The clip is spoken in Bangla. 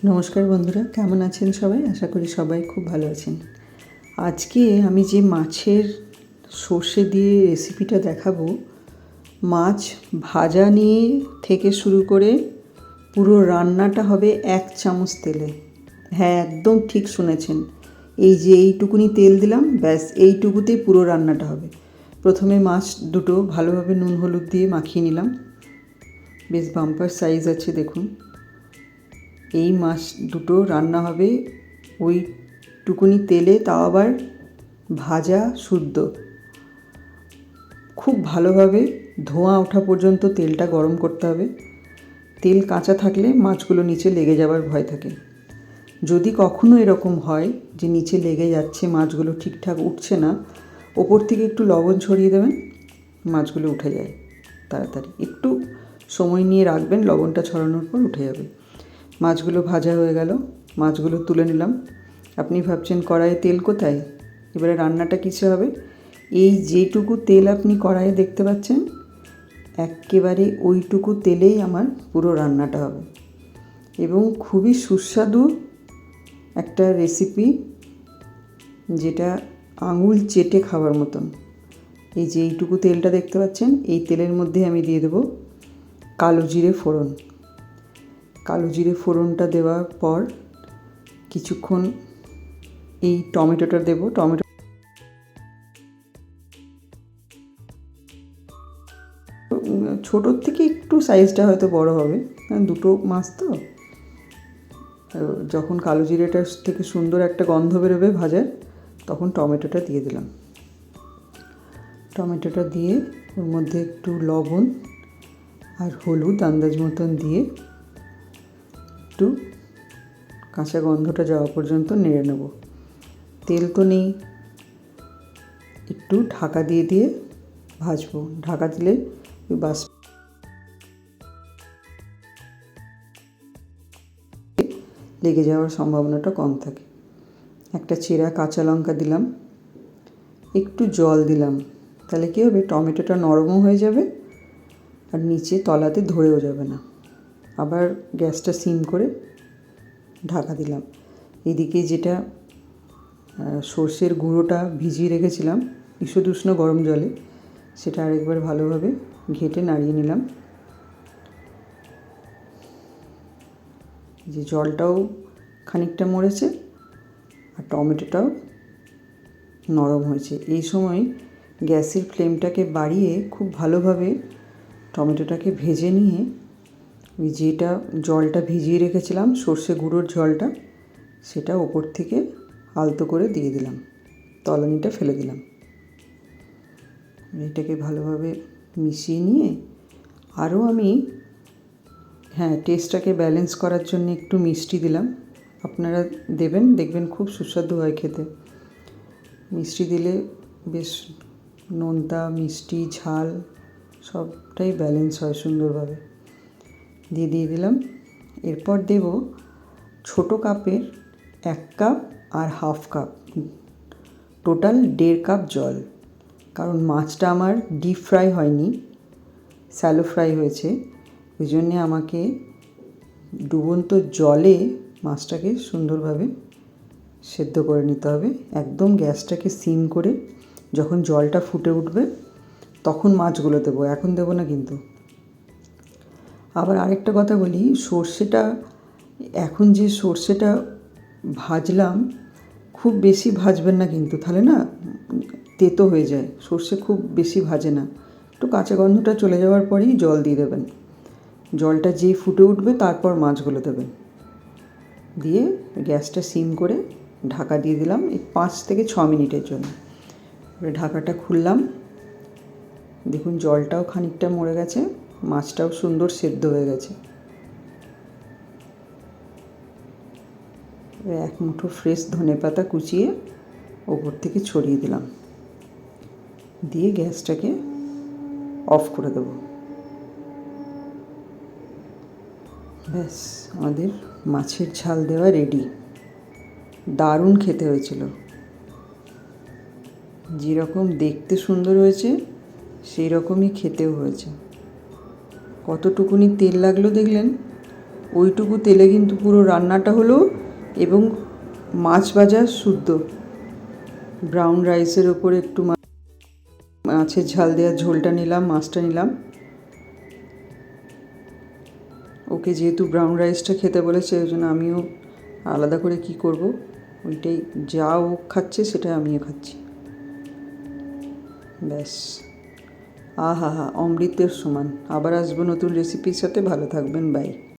নমস্কার বন্ধুরা, কেমন আছেন সবাই? আশা করি সবাই খুব ভালো আছেন। আজকে আমি যে মাছের সর্ষে দিয়ে রেসিপিটা দেখাবো, মাছ ভাজা নিয়ে থেকে শুরু করে পুরো রান্নাটা হবে 1 চামচ তেলে। হ্যাঁ, একদম ঠিক শুনেছেন। এই যে এইটুকুনি তেল দিলাম, ব্যাস এইটুকুতেই পুরো রান্নাটা হবে। প্রথমে মাছ দুটো ভালোভাবে নুন হলুদ দিয়ে মাখিয়ে নিলাম। বেশ বাম্পার সাইজ আছে, দেখুন। এই মাছ দুটো রান্না হবে ওইটুকুনি তেলে, তাও আবার ভাজা শুদ্ধ। খুব ভালোভাবে ধোঁয়া ওঠা পর্যন্ত তেলটা গরম করতে হবে। তেল কাঁচা থাকলে মাছগুলো নিচে লেগে যাওয়ার ভয় থাকে। যদি কখনো এরকম হয় যে নিচে লেগে যাচ্ছে, মাছগুলো ঠিকঠাক উঠছে না, ওপর থেকে একটু লবণ ছড়িয়ে দেবেন, মাছগুলো উঠে যায় তাড়াতাড়ি। একটু সময় নিয়ে রাখবেন, লবণটা ছড়ানোর পর উঠে যাবে। মাছগুলো ভাজা হয়ে গেল, মাছগুলো তুলে নিলাম। আপনি ভাবছেন কড়াইয়ে তেল কোথায়? এবারে রান্নাটা কিসে হবে? এই যেটুকু তেল আপনি কড়াইয়ে দেখতে পাচ্ছেন, একেবারে ওইটুকু তেলেই আমার পুরো রান্নাটা হবে। এবং খুবই সুস্বাদু একটা রেসিপি, যেটা আঙুল চেটে খাওয়ার মতন। এই যে এইটুকু তেলটা দেখতে পাচ্ছেন, এই তেলের মধ্যে আমি দিয়ে দেবো কালো জিরে ফোড়ন। কালো জিরে ফোড়নটা দেওয়ার পর কিছুক্ষণ এই টমেটোটা দেবো। টমেটো ছোটোর থেকে একটু সাইজটা হয়তো বড় হবে, দুটো মাছ তো। যখন কালো জিরেটা থেকে সুন্দর একটা গন্ধ বেরোবে ভাজার, তখন টমেটোটা দিয়ে দিলাম। টমেটোটা দিয়ে ওর মধ্যে একটু লবণ আর হলুদ আন্দাজ মতন দিয়ে একটু কাঁচা গন্ধটা যাওয়া পর্যন্ত নেড়ে নেব। তেল তো নেই, একটু ঢাকা দিয়ে দিয়ে ভাজবো। ঢাকা দিলে বাষ্প লেগে যাওয়ার সম্ভাবনাটা কম থাকে। একটা চেরা কাঁচা লঙ্কা দিলাম, একটু জল দিলাম। তাহলে কী হবে, টমেটোটা নরমও হয়ে যাবে আর নিচে তলাতে ধরেও যাবে না। আবার গ্যাসটা সিম করে ঢাকা দিলাম। এদিকে যেটা সর্ষের গুঁড়োটা ভিজিয়ে রেখেছিলাম ঈষৎ উষ্ণ গরম জলে, সেটা আরেকবার ভালোভাবে ঘেঁটে নাড়িয়ে নিলাম। যে জলটাও খানিকটা মরেছে আর টমেটোটাও নরম হয়েছে। এই সময় গ্যাসের ফ্লেমটাকে বাড়িয়ে খুব ভালোভাবে টমেটোটাকে ভেজে নিয়ে ওই যেটা জলটা ভিজিয়ে রেখেছিলাম, সর্ষে গুঁড়োর জলটা, সেটা ওপর থেকে আলতো করে দিয়ে দিলাম, তলানিটা ফেলে দিলাম। এটাকে ভালোভাবে মিশিয়ে নিয়ে আরও আমি টেস্টটাকে ব্যালেন্স করার জন্য একটু মিষ্টি দিলাম। আপনারা দেবেন, দেখবেন খুব সুস্বাদু হয় খেতে। মিষ্টি দিলে বেশ নোনতা, মিষ্টি, ঝাল সবটাই ব্যালেন্স হয় সুন্দরভাবে। দিয়ে দিলাম। এরপর দেব ছোটো কাপের 1 কাপ আর হাফ কাপ, টোটাল 1.5 কাপ জল। কারণ মাছটা আমার ডিপ ফ্রাই হয়নি, স্যালো ফ্রাই হয়েছে, ওই জন্যে আমাকে ডুবন্ত জলে মাছটাকে সুন্দরভাবে সেদ্ধ করে নিতে হবে। একদম গ্যাসটাকে সিম করে যখন জলটা ফুটে উঠবে তখন মাছগুলো দেবো, এখন দেবো না কিন্তু। আবার আরেকটা কথা বলি, এখন যে সর্ষেটা ভাজলাম, খুব বেশি ভাজবেন না কিন্তু, তাহলে না তেতো হয়ে যায়। সর্ষে খুব বেশি ভাজে না, একটু কাঁচা গন্ধটা চলে যাওয়ার পরেই জল দিয়ে দেবেন। জলটা যেই ফুটে উঠবে তারপর মাছগুলো দেবেন। দিয়ে গ্যাসটা সিম করে ঢাকা দিয়ে দিলাম এই 5 থেকে 6 মিনিটের জন্য। ঢাকাটা খুললাম, দেখুন জলটাও খানিকটা মরে গেছে, মাছটাও সুন্দর সেদ্ধ হয়ে গেছে। 1 মুঠো ফ্রেশ ধনেপাতা কুচিয়ে ওপর থেকে ছড়িয়ে দিলাম, দিয়ে গ্যাসটাকে অফ করে দেব। ব্যাস, আমাদের মাছের ঝাল দেওয়া রেডি। দারুণ খেতে হয়েছিল। যেরকম দেখতে সুন্দর হয়েছে সেই রকমই খেতেও হয়েছে। কতটুকুনি তেল লাগলো দেখলেন? ওইটুকু তেলে কিন্তু পুরো রান্নাটা হলো, এবং মাছ ভাজা শুদ্ধ। ব্রাউন রাইসের ওপরে একটু মাছের ঝাল দেওয়ার ঝোলটা নিলাম, মাছটা নিলাম। ওকে যেহেতু ব্রাউন রাইসটা খেতে বলেছে, ওই জন্য আমিও আলাদা করে কি করব, ওইটাই যা ও খাচ্ছে সেটাই আমিও খাচ্ছি। ব্যাস, আহা হা, অমৃতের সমান। আবার আসবো নতুন রেসিপির সাথে। ভালো থাকবেন, বাই।